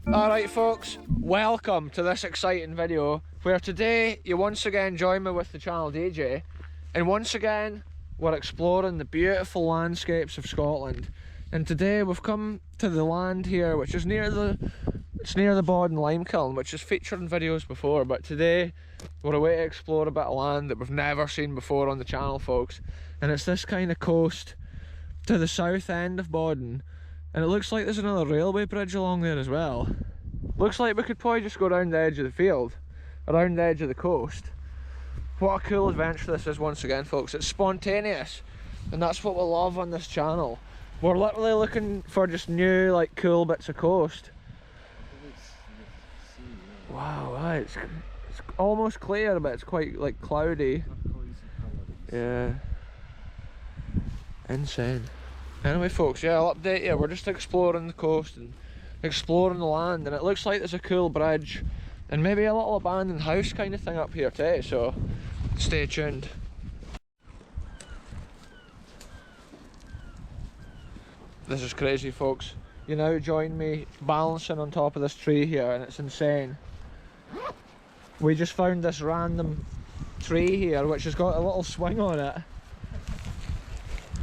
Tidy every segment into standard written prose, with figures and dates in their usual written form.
Alright folks, welcome to this exciting video where today you once again join me with the channel DJ, and once again we're exploring the beautiful landscapes of Scotland. And today we've come to the land here which is near the Boddin lime kiln, which is featured in videos before, but today we're away to explore a bit of land that we've never seen before on the channel, folks. And it's this kind of coast to the south end of Boddin. And it looks like there's another railway bridge along there as well. Looks like we could probably just go around the edge of the field, around the edge of the coast. What a cool adventure this is once again, folks. It's spontaneous, and that's what we love on this channel. We're literally looking for just new, like, cool bits of coast. Wow, it's almost clear, but it's quite, like, cloudy. Yeah. Insane. Anyway folks, yeah, I'll update you. We're just exploring the coast and exploring the land, and it looks like there's a cool bridge and maybe a little abandoned house kind of thing up here too, so stay tuned. This is crazy folks. You now join me balancing on top of this tree here, and it's insane. We just found this random tree here which has got a little swing on it.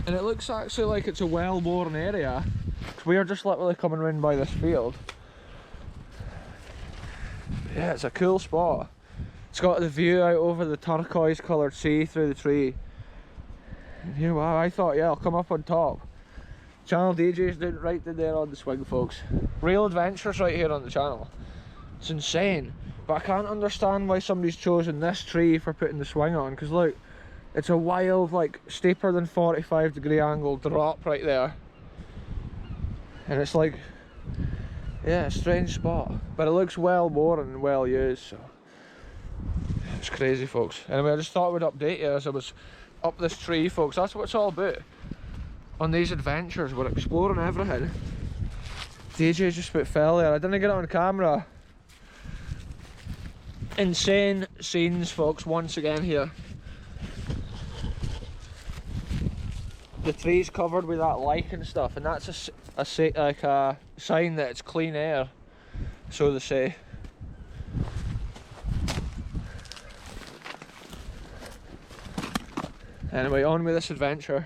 And it looks actually like it's a well-worn area. We are just literally coming round by this field. Yeah, it's a cool spot. It's got the view out over the turquoise coloured sea through the tree. And here, wow, I thought, yeah, I'll come up on top. Channel DJ's doing right there on the swing, folks. Real adventures right here on the channel. It's insane. But I can't understand why somebody's chosen this tree for putting the swing on, because look, it's a wild, like, steeper than 45-degree angle drop right there. And it's like, yeah, a strange spot. But it looks well worn and well used, so it's crazy, folks. Anyway, I just thought I would update you as I was up this tree, folks. That's what it's all about. On these adventures, we're exploring everything. DJ just about fell there. I didn't get it on camera. Insane scenes, folks, once again here. The tree's covered with that lichen stuff, and that's a sign that it's clean air, so they say. Anyway, on with this adventure.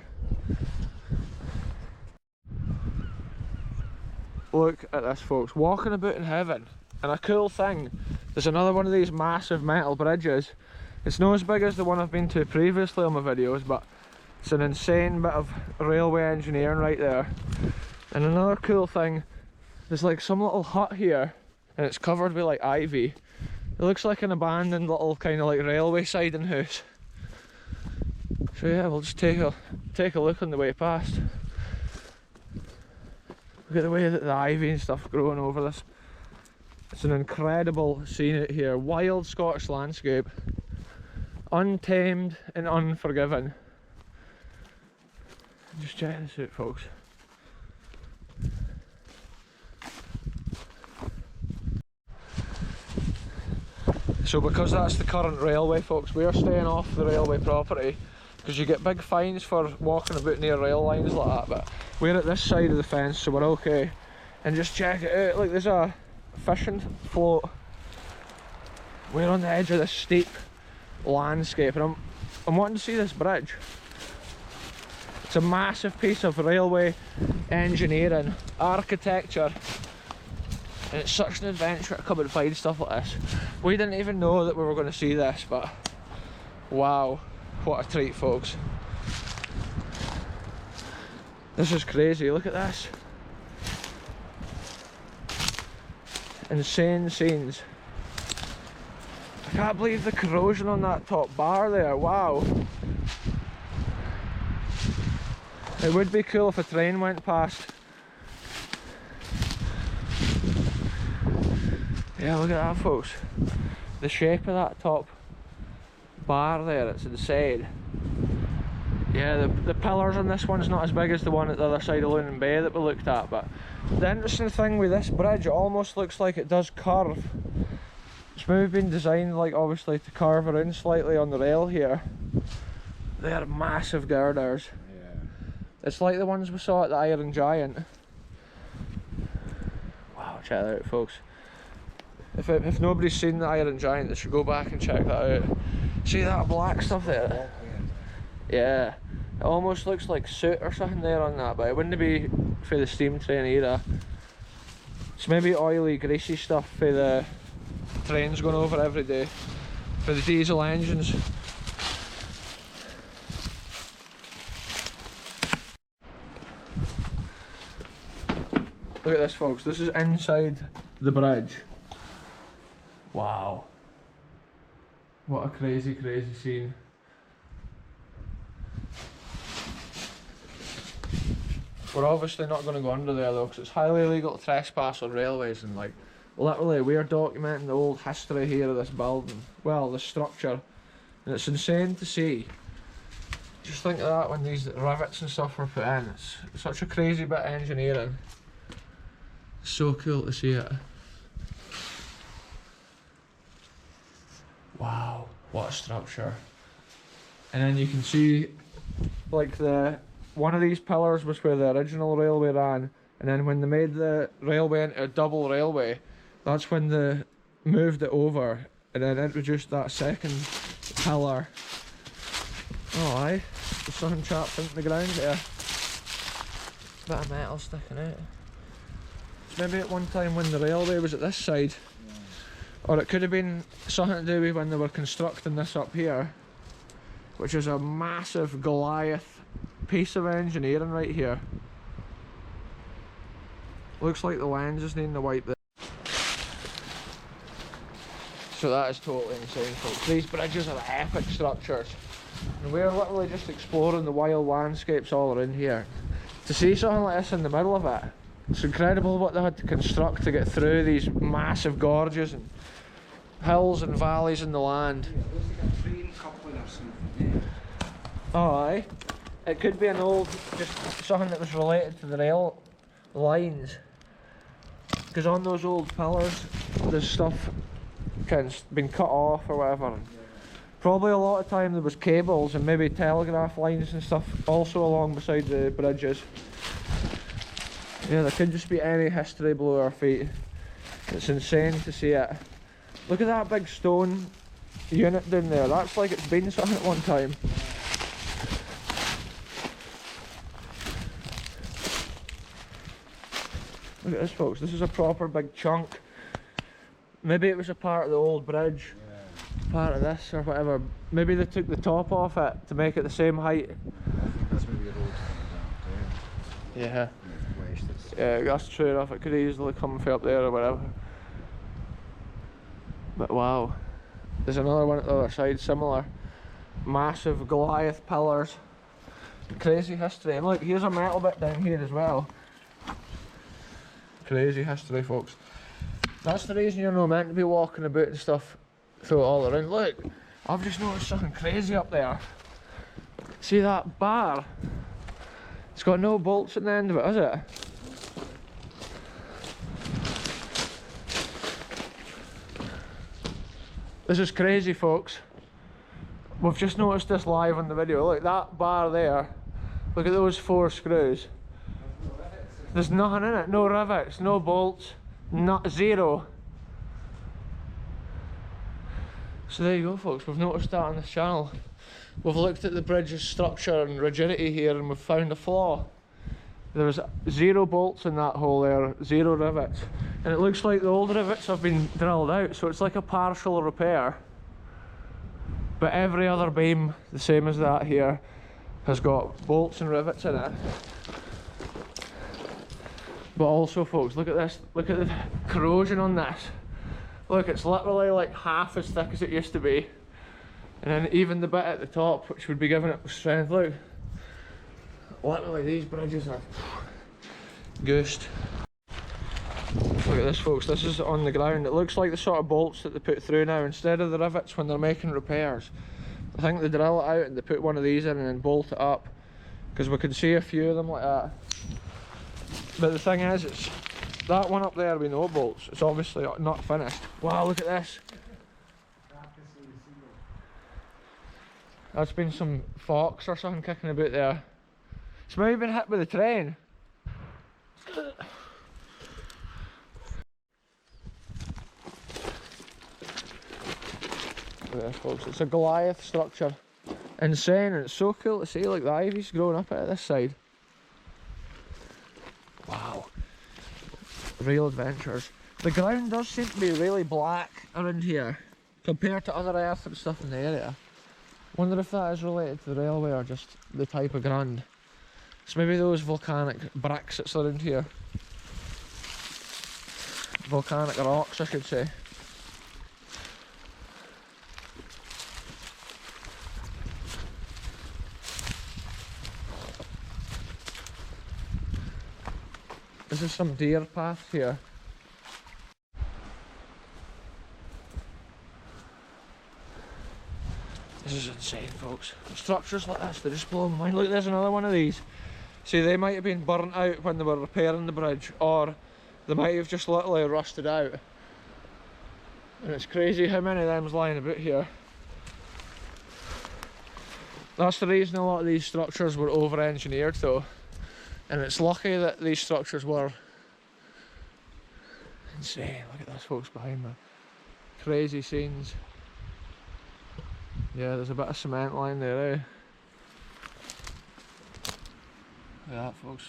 Look at this, folks, walking about in heaven. And a cool thing, there's another one of these massive metal bridges. It's not as big as the one I've been to previously on my videos, but it's an insane bit of railway engineering right there. And another cool thing, there's like some little hut here, and it's covered with like ivy. It looks like an abandoned little kind of like railway siding house. So yeah, we'll just take a look on the way past. Look at the way that the ivy and stuff growing over this. It's an incredible scene out here. Wild Scottish landscape. Untamed and unforgiving. Just check this out, folks. So because that's the current railway, folks, we are staying off the railway property, because you get big fines for walking about near rail lines like that, but we're at this side of the fence, so we're okay. And just check it out, look, there's a fishing float. We're on the edge of this steep landscape, and I'm wanting to see this bridge. It's a massive piece of railway engineering, architecture, and it's such an adventure to come and find stuff like this. We didn't even know that we were going to see this, but wow, what a treat, folks. This is crazy, look at this. Insane scenes. I can't believe the corrosion on that top bar there, wow. It would be cool if a train went past. Yeah, look at that, folks. The shape of that top bar there, it's insane. Yeah, the pillars on this one's not as big as the one at the other side of Lunan Bay that we looked at, but the interesting thing with this bridge, it almost looks like it does curve. It's maybe been designed, like, obviously to curve around slightly on the rail here. They're massive girders. Yeah. It's like the ones we saw at the Iron Giant. Wow, check that out, folks. If nobody's seen the Iron Giant, they should go back and check that out. See that black stuff there? Yeah. It almost looks like soot or something there on that, but it wouldn't be for the steam train either. It's maybe oily, greasy stuff for the trains going over every day. For the diesel engines. Look at this, folks. This is inside the bridge. Wow. What a crazy, crazy scene. We're obviously not going to go under there though, because it's highly illegal to trespass on railways, and like, literally we're documenting the old history here of this building. Well, this structure. And it's insane to see. Just think of that when these rivets and stuff were put in. It's such a crazy bit of engineering. It's so cool to see it. Wow, what a structure. And then you can see like one of these pillars was where the original railway ran, and then when they made the railway into a double railway, that's when they moved it over and then introduced that second pillar. Oh aye, there's something trapped into the ground there. Bit of metal sticking out. Maybe at one time when the railway was at this side. Yeah. Or it could have been something to do with when they were constructing this up here, which is a massive Goliath piece of engineering right here. Looks like the lens is needing to wipe this. So that is totally insane, folks. These bridges are epic structures. And we're literally just exploring the wild landscapes all around here. To see something like this in the middle of it, it's incredible what they had to construct to get through these massive gorges and hills and valleys in the land. Oh aye. It could be an old, just something that was related to the rail lines. Because on those old pillars, there's stuff kind of been cut off or whatever. Probably a lot of time there was cables and maybe telegraph lines and stuff also along beside the bridges. Yeah, there could just be any history below our feet. It's insane to see it. Look at that big stone unit down there. That's like it's been something at one time. Look at this, folks. This is a proper big chunk. Maybe it was a part of the old bridge. Yeah. Part of this or whatever. Maybe they took the top off it to make it the same height. I think that's maybe a road coming down there. Yeah. Yeah, that's true enough. It could easily come from up there or whatever. But wow. There's another one at the other side, similar. Massive Goliath pillars. Crazy history. And look, here's a metal bit down here as well. Crazy history, folks. That's the reason you're not meant to be walking about and stuff through it all around. Look, I've just noticed something crazy up there. See that bar? It's got no bolts at the end of it, has it? This is crazy, folks. We've just noticed this live on the video. Look, that bar there. Look at those 4 screws. There's nothing in it. No rivets, no bolts, not zero. So there you go, folks. We've noticed that on this channel. We've looked at the bridge's structure and rigidity here and we've found a flaw. There's 0 bolts in that hole there, 0 rivets. And it looks like the old rivets have been drilled out, so it's like a partial repair. But every other beam, the same as that here, has got bolts and rivets in it. But also, folks, look at this. Look at the corrosion on this. Look, it's literally like half as thick as it used to be. And then even the bit at the top, which would be giving it strength, look. Literally, these bridges are goosed. Look at this, folks. This is on the ground. It looks like the sort of bolts that they put through now instead of the rivets when they're making repairs. I think they drill it out and they put one of these in and then bolt it up, because we can see a few of them like that. But the thing is, it's that one up there with no bolts. It's obviously not finished. Wow, look at this. That's been some fox or something kicking about there. It's maybe been hit with the train. There, folks, it's a Goliath structure. Insane, and it's so cool to see, like the ivy's growing up out of this side. Wow. Real adventures. The ground does seem to be really black around here compared to other earth and stuff in the area. Wonder if that is related to the railway or just the type of ground. It's maybe those volcanic bricks that's around here. Volcanic rocks, I should say. This is some deer path here. This is insane, folks. Structures like this, they just blow my mind. Look, there's another one of these. See, they might have been burnt out when they were repairing the bridge, or they might have just literally rusted out. And it's crazy how many of them's lying about here. That's the reason a lot of these structures were over-engineered though. And it's lucky that these structures were insane. Look at this, folks, behind me. Crazy scenes. Yeah, there's a bit of cement line there, eh? Look at that, folks.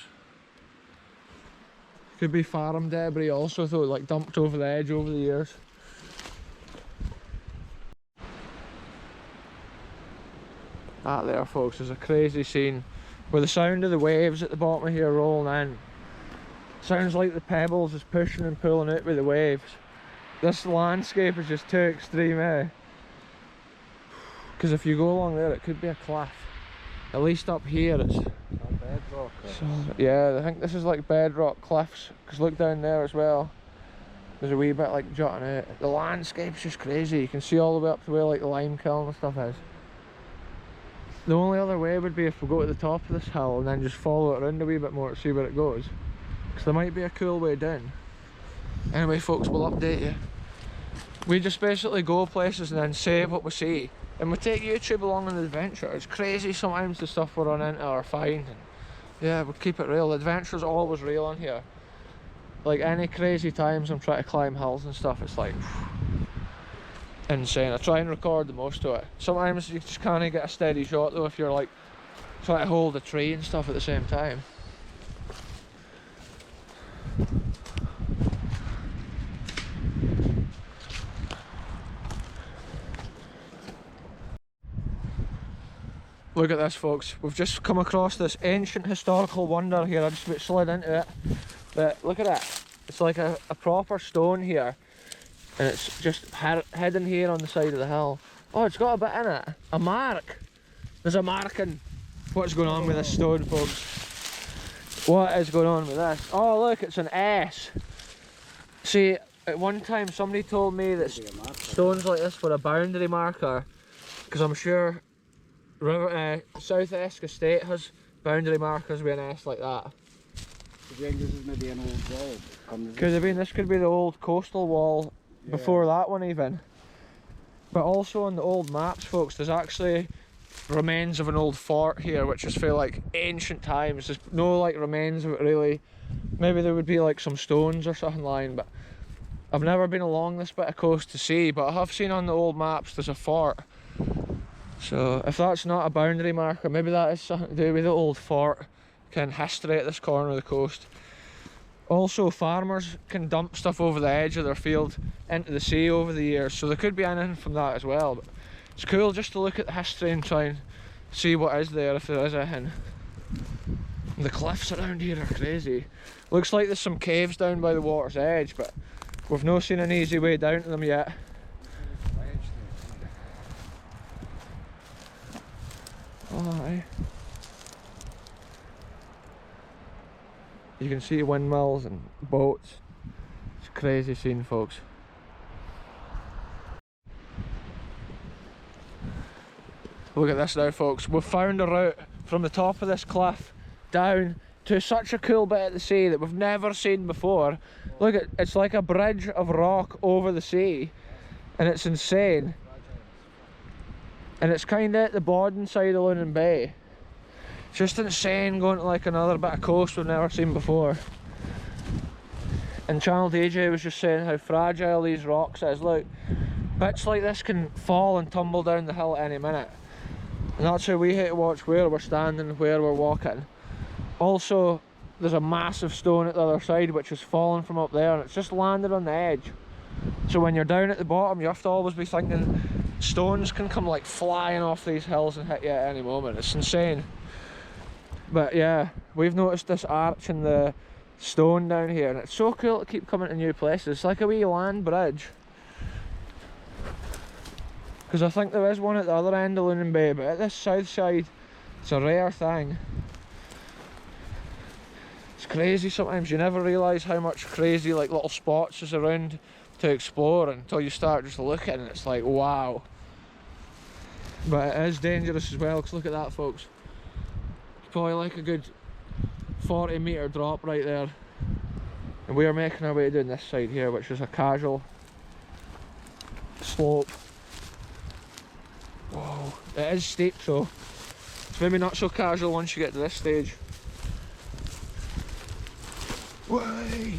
Could be farm debris also though, like dumped over the edge over the years. That there, folks, is a crazy scene. With the sound of the waves at the bottom of here rolling in. Sounds like the pebbles is pushing and pulling out with the waves. This landscape is just too extreme, eh? Because if you go along there, it could be a cliff. At least up here it's bedrock. yeah, I think this is like bedrock cliffs. Because look down there as well. There's a wee bit like jutting out. The landscape's just crazy. You can see all the way up to where like the lime kiln and stuff is. The only other way would be if we go to the top of this hill and then just follow it around a wee bit more to see where it goes. Because there might be a cool way down. Anyway, folks, we'll update you. We just basically go places and then say what we see. And we take YouTube along on the adventure. It's crazy sometimes the stuff we run into or find. And yeah, we keep it real. The adventure's always real on here. Like any crazy times I'm trying to climb hills and stuff, it's like insane. I try and record the most of it. Sometimes you just can't get a steady shot though if you're like trying to hold a tree and stuff at the same time. Look at this, folks. We've just come across this ancient historical wonder here. I just about slid into it. But look at it. It's like a proper stone here. And it's just hidden here on the side of the hill. Oh, it's got a bit in it. A mark. There's a marking. What's going on with this stone, folks? What is going on with this? Oh, look, it's an S. See, at one time somebody told me that stones like this were a boundary marker. Because I'm sure South Esk Estate has boundary markers with an S like that. Do you think this is maybe an old wall? Could have been, this could be the old coastal wall before that one even. But also on the old maps, folks, there's actually remains of an old fort here, which is for like ancient times. There's no like remains of it really. Maybe there would be like some stones or something lying, but I've never been along this bit of coast to see, but I have seen on the old maps there's a fort. So if that's not a boundary marker, maybe that is something to do with the old fort kind of history at this corner of the coast. Also, farmers can dump stuff over the edge of their field into the sea over the years, so there could be anything from that as well. But it's cool just to look at the history and try and see what is there, if there is anything. The cliffs around here are crazy. Looks like there's some caves down by the water's edge, but we've not seen an easy way down to them yet. Oh, aye. You can see windmills and boats. It's a crazy scene, folks. Look at this now, folks. We've found a route from the top of this cliff down to such a cool bit of the sea that we've never seen before. Look, it's like a bridge of rock over the sea, and it's insane. And it's kind of at the Boddin side of Lunan Bay. It's just insane going to like another bit of coast we've never seen before. And Channel DJ was just saying how fragile these rocks is. Look, bits like this can fall and tumble down the hill at any minute. And that's how we hate to watch where we're standing, where we're walking. Also, there's a massive stone at the other side which has fallen from up there and it's just landed on the edge. So when you're down at the bottom, you have to always be thinking stones can come like flying off these hills and hit you at any moment. It's insane. But yeah, we've noticed this arch in the stone down here and it's so cool to keep coming to new places. It's like a wee land bridge. Because I think there is one at the other end of Lunan Bay, but at this south side, it's a rare thing. It's crazy sometimes, you never realise how much crazy like little spots is around to explore until you start just looking and it's like, wow. But it is dangerous as well, because look at that, folks. It's probably like a good 40-metre drop right there. And we are making our way down this side here, which is a casual slope. Whoa, it is steep, so it's maybe not so casual once you get to this stage. Way.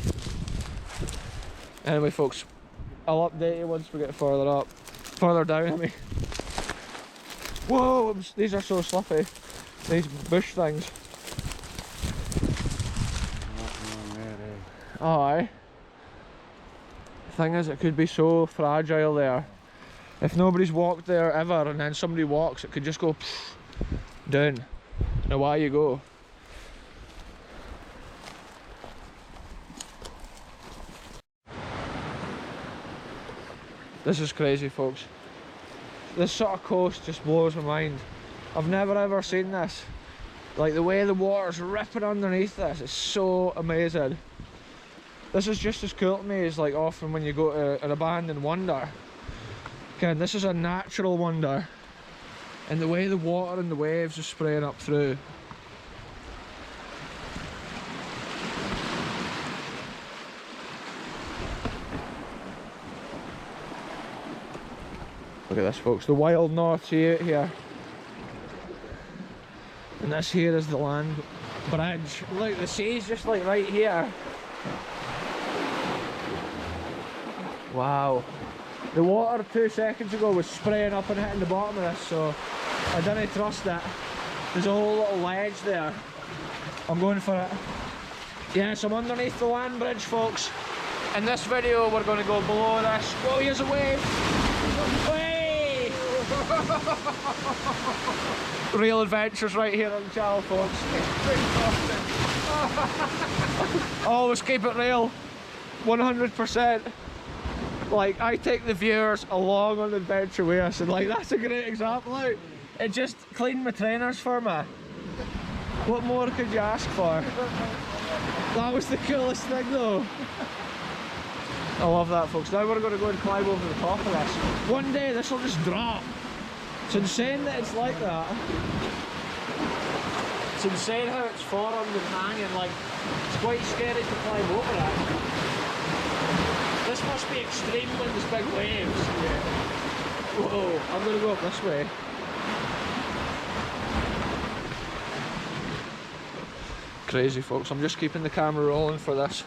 Anyway, folks, I'll update you once we get further up, further down. I mean, whoa, these are so slippy. These bush things. Oh, aye. The thing is, it could be so fragile there. If nobody's walked there ever, and then somebody walks, it could just go down. And away you go. This is crazy, folks. This sort of coast just blows my mind. I've never ever seen this. Like the way the water's ripping underneath this, it's so amazing. This is just as cool to me as like often when you go to an abandoned wonder. Again, this is a natural wonder. And the way the water and the waves are spraying up through. Look at this, folks, the wild North Sea out here. And this here is the land bridge. Look, the sea's just like right here. Wow. The water 2 seconds ago was spraying up and hitting the bottom of this, so I didn't trust it. There's a whole little ledge there. I'm going for it. Yes, I'm underneath the land bridge, folks. In this video, we're going to go below this. Whoa, here's a wave. Hey! Real adventures right here on the channel, folks. Always keep it real. 100%. Like, I take the viewers along on the adventure with us, and like, that's a great example. Like, it just cleaned my trainers for me. What more could you ask for? That was the coolest thing though. I love that, folks. Now we're going to go and climb over the top of this. One day this will just drop. It's insane that it's like that. It's insane how it's formed and hanging. Like, it's quite scary to climb over it. This must be extreme when there's big waves. Yeah. Whoa, I'm going to go up this way. Crazy, folks. I'm just keeping the camera rolling for this.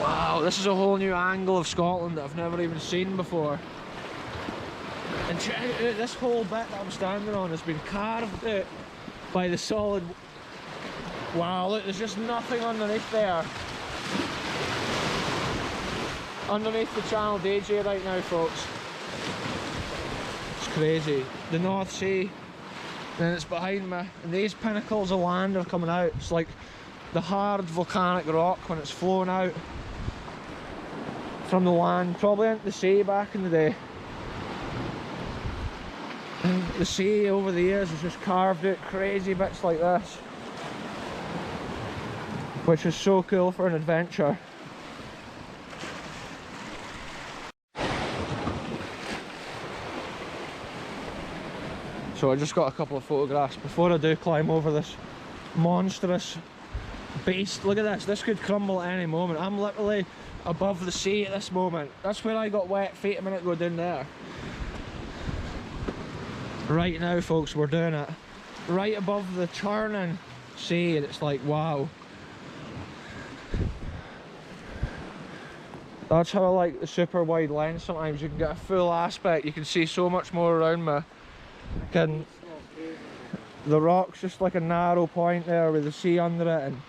Wow, this is a whole new angle of Scotland that I've never even seen before. And check out, this whole bit that I'm standing on has been carved out by the solid... Wow, look, there's just nothing underneath there. Underneath the Channel DJ right now, folks. It's crazy. The North Sea, and it's behind me, and these pinnacles of land are coming out. It's like the hard volcanic rock when it's flowing out from the land, probably into the sea back in the day. And the sea over the years has just carved out crazy bits like this, which is so cool for an adventure. So I just got a couple of photographs before I do climb over this monstrous beast. Look at this, this could crumble at any moment. I'm literally above the sea at this moment. That's where I got wet feet a minute ago, down there. Right now folks, we're doing it right above the churning sea, and it's like, wow. That's how I like the super wide lens. Sometimes you can get a full aspect, you can see so much more around me. The rock's just like a narrow point there with the sea under it, and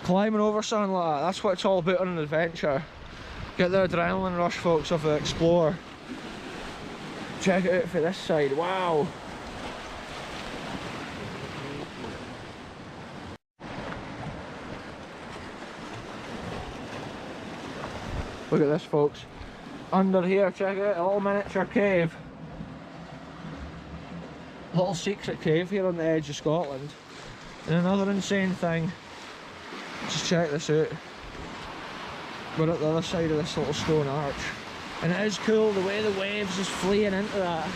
climbing over something like that, that's what it's all about on an adventure. Get the adrenaline rush folks of the Explorer. Check it out for this side, wow. Look at this folks. Under here, check it out, a little miniature cave. A little secret cave here on the edge of Scotland. And another insane thing, just check this out. We're at the other side of this little stone arch. And it is cool the way the waves is fleeing into that.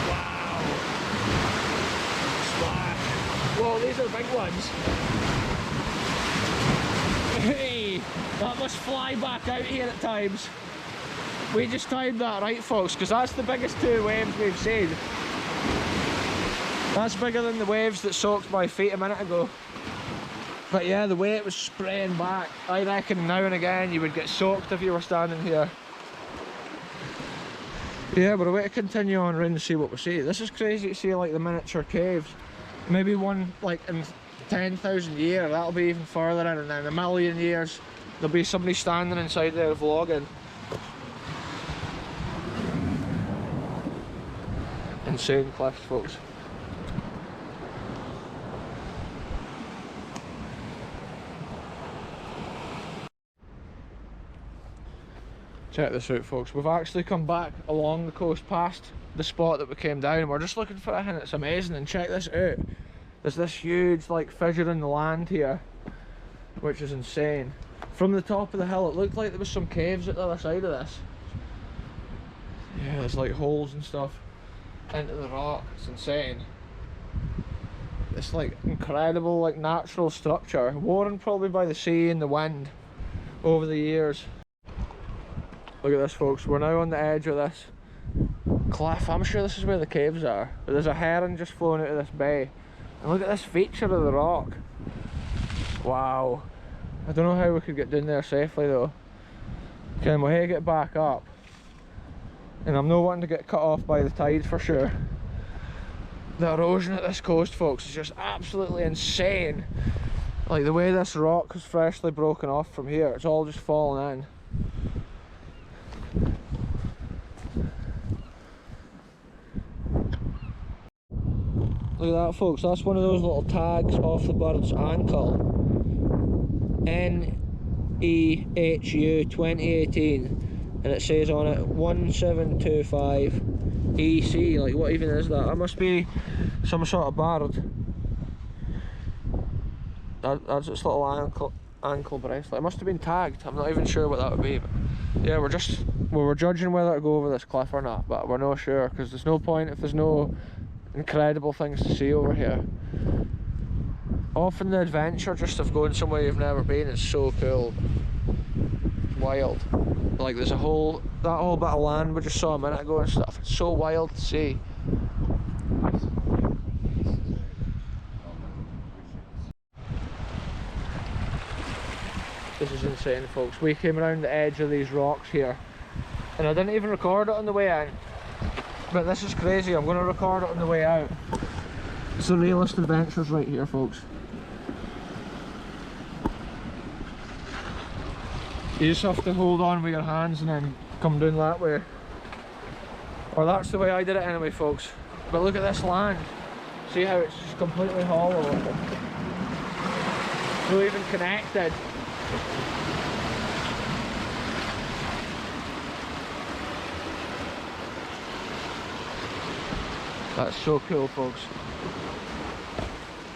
Wow. Splash. Whoa, these are big ones. Hey, that must fly back out here at times. We just timed that right folks, because that's the biggest two waves we've seen. That's bigger than the waves that soaked my feet a minute ago. But yeah, the way it was spraying back, I reckon now and again you would get soaked if you were standing here. Yeah, we're away to continue on around and see what we see. This is crazy to see like the miniature caves. Maybe one like in 10,000 years, that'll be even further in, and in a million years there'll be somebody standing inside there vlogging. Insane cliffs folks. Check this out folks, we've actually come back along the coast past the spot that we came down, and we're just looking for it, and it's amazing. And check this out, there's this huge like fissure in the land here, which is insane. From the top of the hill it looked like there was some caves at the other side of this. Yeah, there's like holes and stuff into the rock, it's insane. It's like incredible like natural structure, worn probably by the sea and the wind over the years. Look at this folks, we're now on the edge of this cliff. I'm sure this is where the caves are, but there's a heron just flowing out of this bay. And look at this feature of the rock. Wow. I don't know how we could get down there safely though. Okay, we'll have to get back up. And I'm not wanting to get cut off by the tide for sure. The erosion at this coast folks is just absolutely insane. Like the way this rock has freshly broken off from here, it's all just falling in. Look at that folks, that's one of those little tags off the bird's ankle. NEHU 2018, and it says on it 1725 EC. Like what even is that? That must be some sort of bird. That's its little ankle bracelet. It must have been tagged, I'm not even sure what that would be. But yeah, we're judging whether to go over this cliff or not, but we're not sure, because there's no point if there's no incredible things to see over here. Often the adventure just of going somewhere you've never been is so cool. It's wild. Like there's that whole bit of land we just saw a minute ago and stuff. It's so wild to see. This is insane folks. We came around the edge of these rocks here, and I didn't even record it on the way in. But this is crazy, I'm going to record it on the way out. It's the realest adventures right here folks. You just have to hold on with your hands and then come down that way. Or that's the way I did it anyway folks. But look at this land. See how it's just completely hollow. It's not even connected. That's so cool folks.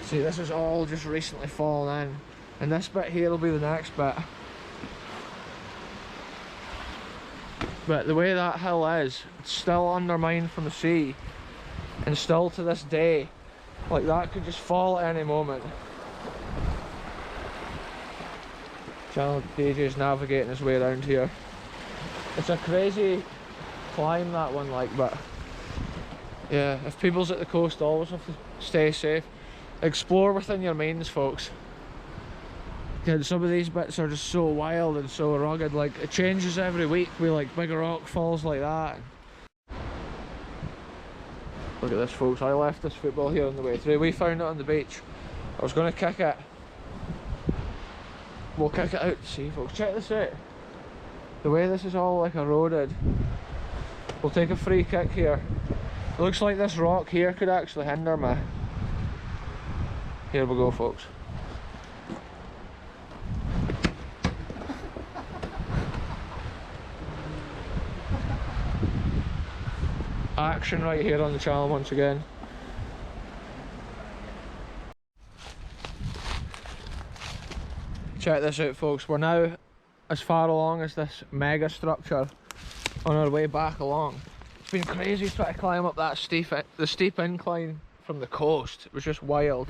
See, this is all just recently fallen in, and this bit here will be the next bit. But the way that hill is, it's still undermined from the sea, and still to this day, like that could just fall at any moment. Channel DJ's navigating his way around here. It's a crazy climb that one, like, but Yeah, if people's at the coast, always have to stay safe. Explore within your means, folks. And some of these bits are just so wild and so rugged, like it changes every week with like big rock falls like that. Look at this, folks. I left this football here on the way through. We found it on the beach. I was going to kick it. We'll kick it out to sea, folks. Check this out. The way this is all like eroded. We'll take a free kick here. It looks like this rock here could actually hinder me. Here we go, folks. Action right here on the channel once again. Check this out, folks. We're now as far along as this mega structure on our way back along. It's been crazy trying to climb up that steep incline from the coast. It was just wild.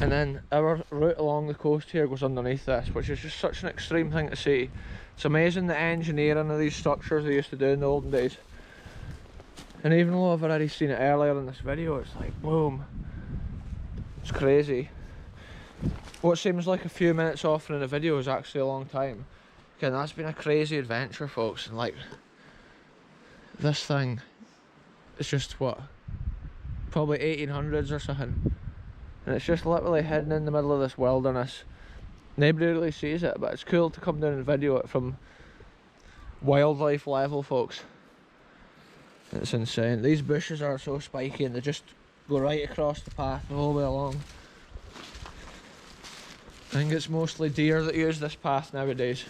And then our route along the coast here goes underneath this, which is just such an extreme thing to see. It's amazing the engineering of these structures they used to do in the olden days. And even though I've already seen it earlier in this video, it's like boom. It's crazy. What seems like a few minutes off in a video is actually a long time. Again, that's been a crazy adventure, folks. And like, this thing is just what? Probably 1800s or something. And it's just literally hidden in the middle of this wilderness. Nobody really sees it, but it's cool to come down and video it from wildlife level, folks. It's insane. These bushes are so spiky and they just go right across the path the whole way along. I think it's mostly deer that use this path nowadays.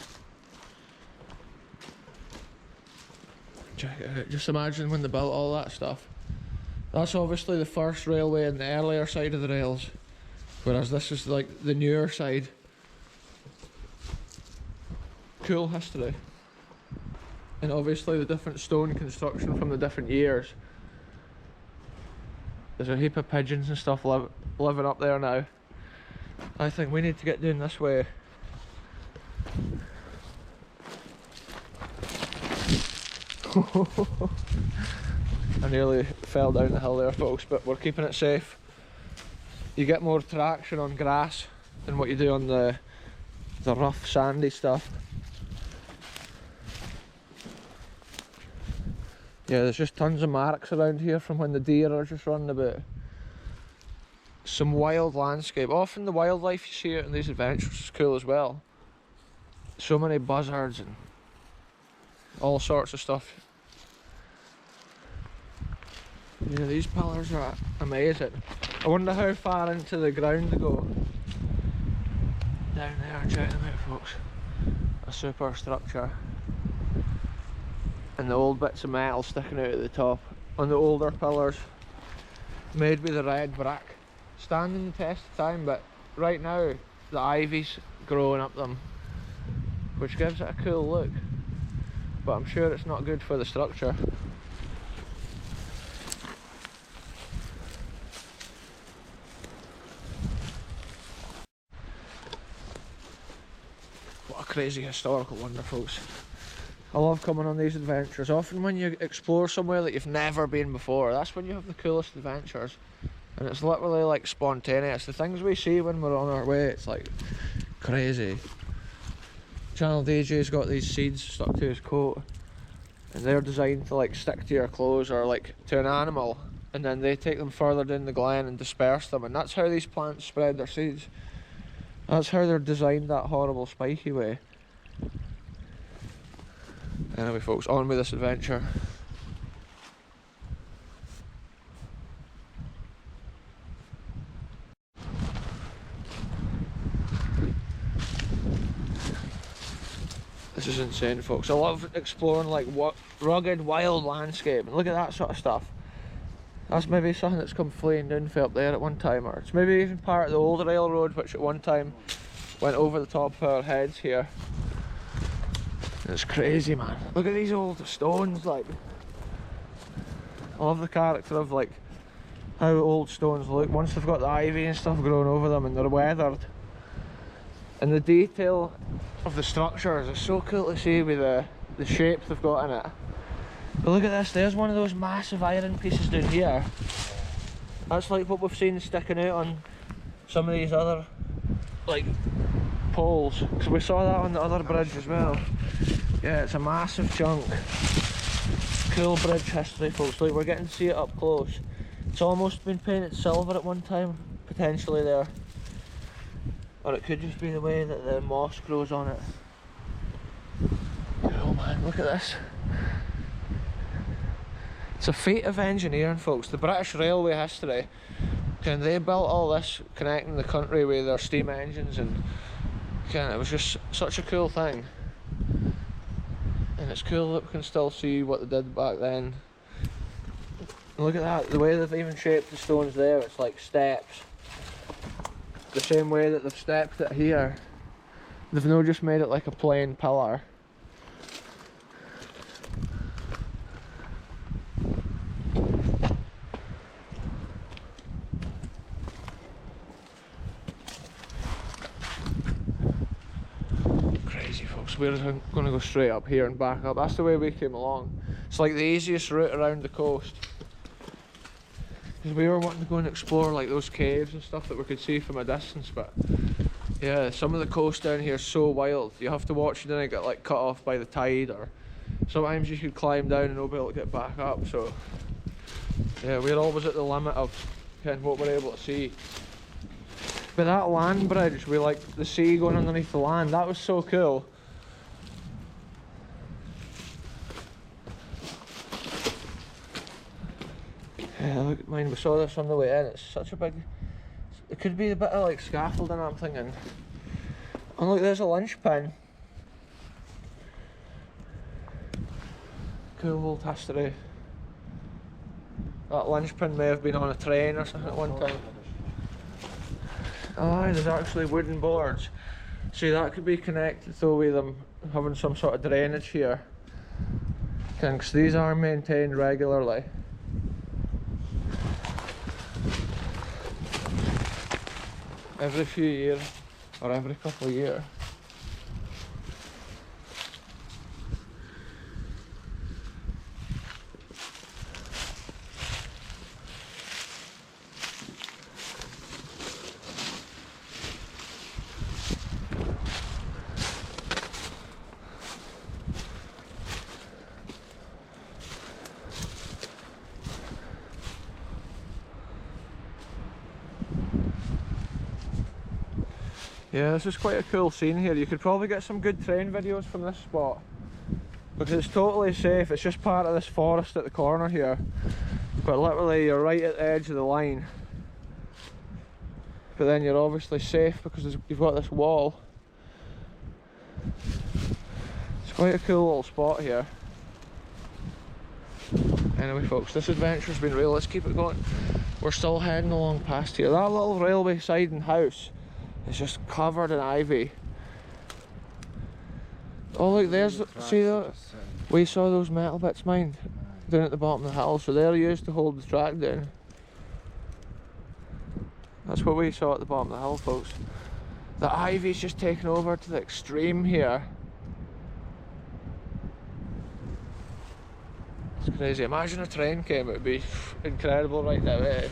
Check it out. Just imagine when they built all that stuff. That's obviously the first railway and the earlier side of the rails, whereas this is like the newer side. Cool history. And obviously the different stone construction from the different years. There's a heap of pigeons and stuff living up there now. I think we need to get down this way. I nearly fell down the hill there, folks, but we're keeping it safe. You get more traction on grass than what you do on the rough sandy stuff. Yeah, there's just tons of marks around here from when the deer are just running about. Some wild landscape. Often the wildlife you see out in these adventures is cool as well. So many buzzards and all sorts of stuff. Yeah, these pillars are amazing. I wonder how far into the ground they go. Down there, check them out, folks. A super structure. And the old bits of metal sticking out at the top on the older pillars, made with the red brick, standing the test of time. But right now the ivy's growing up them, which gives it a cool look, but I'm sure it's not good for the structure. What a crazy historical wonder, folks. I love coming on these adventures. Often when you explore somewhere that you've never been before, that's when you have the coolest adventures. And it's literally like spontaneous. The things we see when we're on our way, it's like crazy. Channel DJ's got these seeds stuck to his coat, and they're designed to like stick to your clothes or like to an animal, and then they take them further down the glen and disperse them, and that's how these plants spread their seeds. That's how they're designed that horrible spiky way. Anyway, folks, on with this adventure. This is insane, folks. I love exploring like rugged, wild landscape, and look at that sort of stuff. That's maybe something that's come fleeing down from up there at one time, or it's maybe even part of the old railroad, which at one time went over the top of our heads here. It's crazy, man. Look at these old stones, like. I love the character of like how old stones look once they've got the ivy and stuff growing over them and they're weathered. And the detail of the structures is so cool to see with the shape they've got in it. But look at this, there's one of those massive iron pieces down here. That's like what we've seen sticking out on some of these other like poles, because we saw that on the other bridge as well. Yeah, it's a massive chunk. Cool bridge history, folks. Like, we're getting to see it up close. It's almost been painted silver at one time, potentially there. Or it could just be the way that the moss grows on it. Oh man, look at this. It's a feat of engineering, folks. The British Railway history, and they built all this connecting the country with their steam engines, and it was just such a cool thing. And it's cool that we can still see what they did back then. And look at that, the way they've even shaped the stones there, it's like steps. The same way that they've stepped it here. They've not just made it like a plain pillar. Crazy, folks. We're going to go straight up here and back up. That's the way we came along. It's like the easiest route around the coast. Because we were wanting to go and explore like those caves and stuff that we could see from a distance, but yeah, some of the coast down here is so wild. You have to watch, you don't get like cut off by the tide, or sometimes you could climb down and not be able to get back up. So yeah, we're always at the limit of what we're able to see. But that land bridge with like the sea going underneath the land, that was so cool. Yeah, look at mine, we saw this on the way in. It's such a big, it could be a bit of like scaffolding, I'm thinking. And look, there's a linchpin. Cool old history. That linchpin may have been on a train or something at one time. Aye, there's actually wooden boards. See, that could be connected though with them having some sort of drainage here. Because these are maintained regularly. Every few years, or every couple of years. Yeah, this is quite a cool scene here. You could probably get some good train videos from this spot, because it's totally safe. It's just part of this forest at the corner here, but literally you're right at the edge of the line. But then you're obviously safe because you've got this wall. It's quite a cool little spot here. Anyway folks, this adventure's been real. Let's keep it going. We're still heading along past here. That little railway siding house is just covered in ivy. Oh look, there's, see that? We saw those metal bits, mine, down at the bottom of the hill, so they're used to hold the track down. That's what we saw at the bottom of the hill, folks. The ivy's just taken over to the extreme here. It's crazy. Imagine a train came, it would be incredible right now, eh?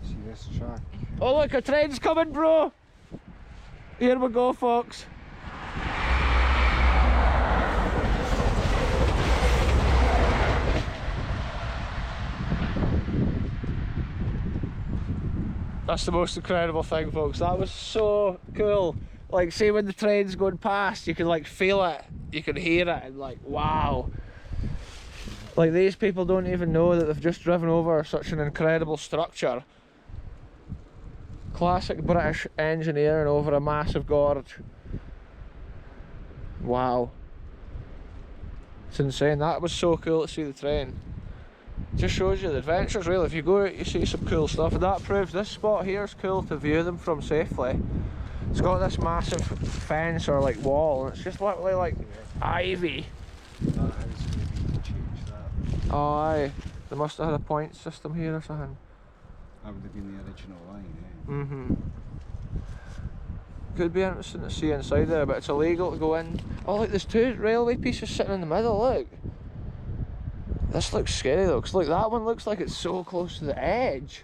See this track? Oh look, a train's coming, bro! Here we go, folks. That's the most incredible thing, folks. That was so cool. Like, see when the train's going past, you can like feel it, you can hear it, and like, wow. Like, these people don't even know that they've just driven over such an incredible structure. Classic British engineering over a massive gorge. Wow. It's insane. That was so cool to see the train. Just shows you the adventure's real. If you go out, you see some cool stuff, and that proves this spot here is cool to view them from safely. It's got this massive fence or like wall, and it's just literally like ivy. That house maybe changed that. Oh aye, they must have had a point system here or something. That would have been the original line, eh? Mm-hmm. Could be interesting to see inside there, but it's illegal to go in. Oh look, there's two railway pieces sitting in the middle, look. This looks scary though, because look, that one looks like it's so close to the edge.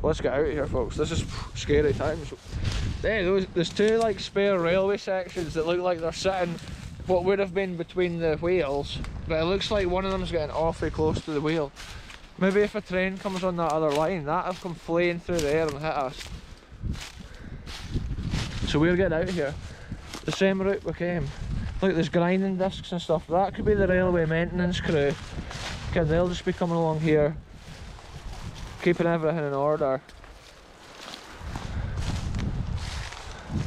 Let's get out of here, folks. This is scary times. Hey, there's two like spare railway sections that look like they're sitting what would have been between the wheels, but it looks like one of them's getting awfully close to the wheel. Maybe if a train comes on that other line, that'll come flying through the air and hit us. So we're getting out of here. The same route we came. Look, there's grinding discs and stuff. That could be the railway maintenance crew. Okay, they'll just be coming along here, keeping everything in order.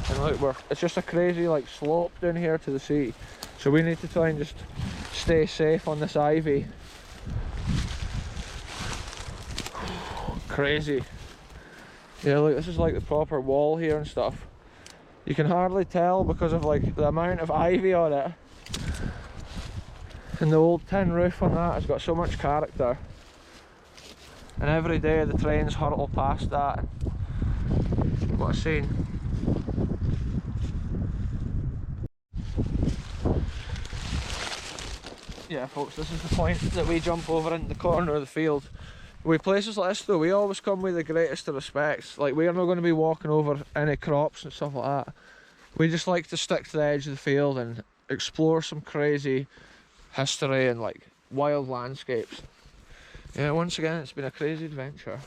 And look, it's just a crazy like slope down here to the sea. So we need to try and just stay safe on this ivy. Crazy. Yeah, look, this is like the proper wall here and stuff. You can hardly tell because of like the amount of ivy on it. And the old tin roof on that has got so much character. And every day the trains hurtle past that. What a scene. Yeah folks, this is the point that we jump over into the corner of the field. With places like this though, we always come with the greatest of respects. Like, we're not going to be walking over any crops and stuff like that. We just like to stick to the edge of the field and explore some crazy history and like wild landscapes. Yeah, once again, it's been a crazy adventure.